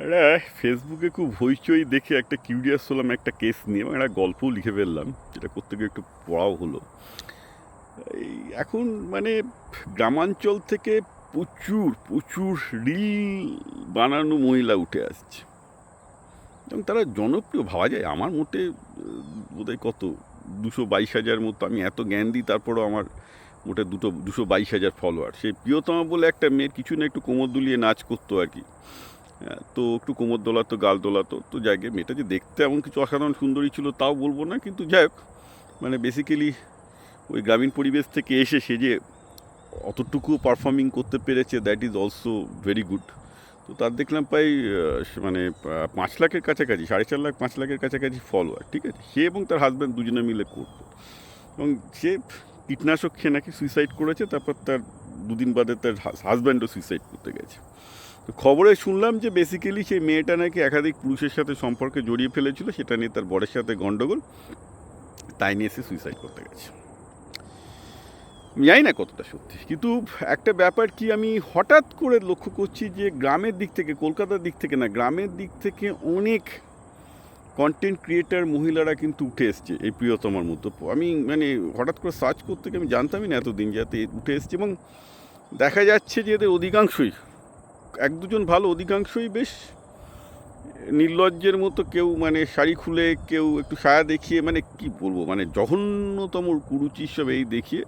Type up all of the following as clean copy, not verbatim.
একটা ফেসবুকে খুব হইচই দেখে একটা কিউরিয়াস হলাম একটা কেস নিয়ে এবং একটা গল্পও লিখে ফেললাম, যেটা করতে গিয়ে একটু পড়াও হলো। এই এখন মানে গ্রামাঞ্চল থেকে প্রচুর প্রচুর রিল বানানো মহিলা উঠে আসছে এবং তারা জনপ্রিয় ভাবা যায়। আমার মোটে বোধহয় কত 222,000 মতো, আমি এত জ্ঞান দিই তারপরেও আমার মোটে 222,000 ফলোয়ার। সেই প্রিয়তমা বলে একটা মেয়ের কিছু না একটু কোমর দুলিয়ে নাচ করতো আর কি। তো একটু কোমর দোলাতো, গাল দোলাতো, তো জায়গায় মেয়েটা যে দেখতে এমন কিছু অসাধারণ সুন্দরী ছিল তাও বলবো না, কিন্তু যাই হোক, মানে বেসিক্যালি ওই গ্রামীণ পরিবেশ থেকে এসে সে যে অতটুকু পারফর্মিং করতে পেরেছে, that is also very good. তো তার দেখলাম প্রায় মানে 5 লাখের কাছাকাছি, 4.5 লাখ 5 লাখের কাছাকাছি ফলোয়ার, ঠিক আছে। সে এবং তার হাজব্যান্ড দুজনে মিলে করতো এবং সে কীটনাশক খেয়ে নাকি সুইসাইড করেছে, তারপর তার দুদিন বাদে তার হাজব্যান্ডও সুইসাইড করতে গেছে। তো খবরে শুনলাম যে বেসিক্যালি সেই মেয়েটা নাকি একাধিক পুরুষের সাথে সম্পর্কে জড়িয়ে ফেলেছিল, সেটা নিয়ে তার বরের সাথে গণ্ডগোল, তাই নিয়ে সে সুইসাইড করতে গেছে। জানি না কতটা সত্যি, কিন্তু একটা ব্যাপার কি, আমি হঠাৎ করে লক্ষ্য করছি যে গ্রামের দিক থেকে, কলকাতার দিক থেকে না, গ্রামের দিক থেকে অনেক কন্টেন্ট ক্রিয়েটার মহিলারা কিন্তু উঠে এসছে এই প্রিয়তমার মতো। আমি মানে হঠাৎ করে সার্চ করতে গিয়ে আমি জানতামই না এতদিন যাতে উঠে এসছে, এবং দেখা যাচ্ছে যে এদের অধিকাংশই, এক দুজন ভালো, অধিকাংশই বেশ নির্লজ্জের মতো। কেউ মানে শাড়ি খুলে, কেউ একটু সায়া দেখিয়ে, মানে কি বলবো, মানে জঘন্যতম কুরুচি সব এই দেখিয়ে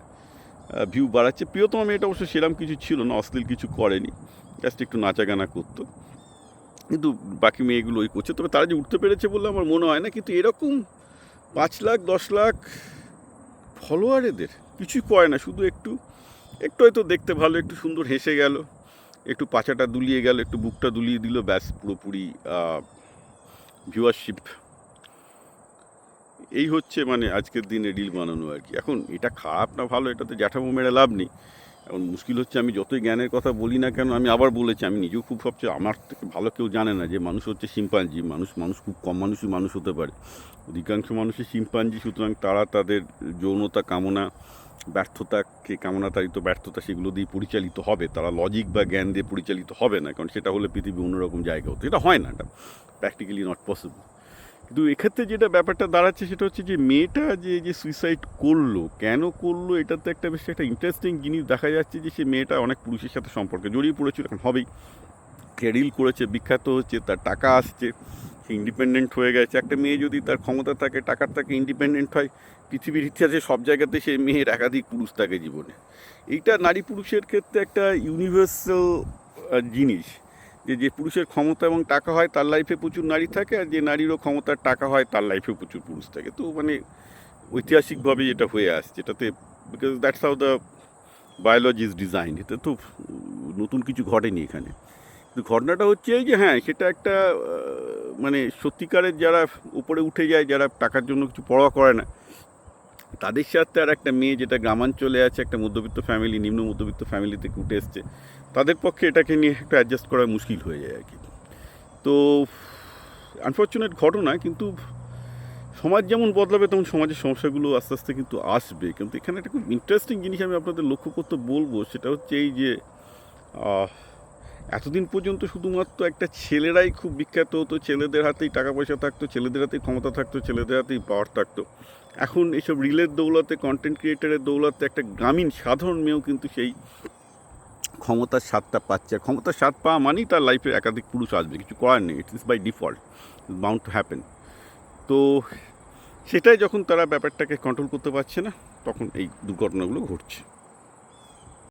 ভিউ বাড়াচ্ছে। প্রিয়তমা মেয়েটা অবশ্য সেরকম কিছু ছিল না, অশ্লীল কিছু করেনি, জাস্ট একটু নাচা গানা করতো, কিন্তু বাকি মেয়েগুলো ওই করছে। তবে তারা যে উঠতে পেরেছে বলে আমার মনে হয় না, কিন্তু এরকম 5 লাখ 10 লাখ ফলোয়ার এদের কিছুই করে না, শুধু একটু একটু হয়তো দেখতে ভালো, একটু সুন্দর হেসে গেল, একটু পাছাটা দুলিয়ে গেল, একটু বুকটা দুলিয়ে দিল, ব্যাস পুরোপুরি ভিউয়ারশিপ। এই হচ্ছে মানে আজকের দিনে রিল বানানো আর কি। এখন এটা খারাপ না ভালো, এটাতে জ্যাঠামো মেরে লাভ নেই। এখন মুশকিল হচ্ছে, আমি যতই জ্ঞানের কথা বলি না কেন, আমি আবার বলেছি, আমি নিজেও খুব ভাবছি, আমার থেকে ভালো কেউ জানে না যে মানুষ হচ্ছে শিম্পাঞ্জি। মানুষ খুব কম মানুষই মানুষ হতে পারে, অধিকাংশ মানুষই শিম্পাঞ্জি। সুতরাং তারা তাদের যৌনতা কামনা, ব্যর্থতাকে কামনাতাড়িত ব্যর্থতা, সেগুলো দিয়ে পরিচালিত হবে। তারা লজিক বা জ্ঞান দিয়ে পরিচালিত হবে না, কারণ সেটা হলে পৃথিবী অন্যরকম জায়গা হতো। এটা হয় না, এটা প্র্যাকটিক্যালি নট পসিবল। কিন্তু এক্ষেত্রে যেটা ব্যাপারটা দাঁড়াচ্ছে সেটা হচ্ছে যে মেয়েটা যে সুইসাইড করলো, কেন করলো, এটাতে একটা বেশ একটা ইন্টারেস্টিং জিনিস দেখা যাচ্ছে যে সে মেয়েটা অনেক পুরুষের সাথে সম্পর্কে জড়িয়ে পড়েছিল, এখন হবেই। সে রিল করেছে, বিখ্যাত হচ্ছে, তার টাকা আসছে, সে ইন্ডিপেন্ডেন্ট হয়ে গেছে। একটা মেয়ে যদি তার ক্ষমতা থাকে, টাকার থাকে, ইন্ডিপেন্ডেন্ট হয়, পৃথিবীর ইতিহাসে সব জায়গাতে সেই মেয়ের একাধিক পুরুষ থাকে জীবনে। এইটা নারী পুরুষের ক্ষেত্রে একটা ইউনিভার্সাল জিনিস, যে পুরুষের ক্ষমতা এবং টাকা হয় তার লাইফে প্রচুর নারী থাকে, আর যে নারীরও ক্ষমতার টাকা হয় তার লাইফেও প্রচুর পুরুষ থাকে। তো মানে ঐতিহাসিকভাবে এটা হয়ে আসছে, এটাতে because that's how the biology is design. এটা তো নতুন কিছু ঘটেনি এখানে। কিন্তু ঘটনাটা হচ্ছে এই যে, হ্যাঁ, সেটা একটা মানে সত্যিকারের যারা উপরে উঠে যায়, যারা টাকার জন্য কিছু পরোয়া করে না, তাদের সাথে আর একটা মেয়ে যেটা গ্রামাঞ্চলে আছে, একটা মধ্যবিত্ত ফ্যামিলি, নিম্ন মধ্যবিত্ত ফ্যামিলি থেকে উঠে এসছে, তাদের পক্ষে এটাকে নিয়ে একটু অ্যাডজাস্ট করা মুশকিল হয়ে যায় আর কি। তো আনফর্চুনেট ঘটনা, কিন্তু সমাজ যেমন বদলাবে তেমন সমাজের সমস্যাগুলো আস্তে আস্তে কিন্তু আসবে। কিন্তু এখানে একটা খুব ইন্টারেস্টিং জিনিস আমি আপনাদের লক্ষ্য করতে বলবো, সেটা হচ্ছে এই যে এতদিন পর্যন্ত শুধুমাত্র একটা ছেলেরাই খুব বিখ্যাত হতো, ছেলেদের হাতেই টাকা পয়সা থাকতো, ছেলেদের হাতেই ক্ষমতা থাকতো, ছেলেদের হাতেই পাওয়ার থাকতো। এখন এইসব রিলের দৌলতে, কন্টেন্ট ক্রিয়েটারের দৌলতে একটা গ্রামীণ সাধারণ মেয়েও কিন্তু সেই ক্ষমতার স্বাদটা পাচ্ছে। আর ক্ষমতার স্বাদ পাওয়া মানেই তার লাইফে একাধিক পুরুষ আসবে, কিছু করার নেই, it is by default, bound to happen. তো সেটাই যখন তারা ব্যাপারটাকে কন্ট্রোল করতে পারছে না, তখন এই দুর্ঘটনাগুলো ঘটছে।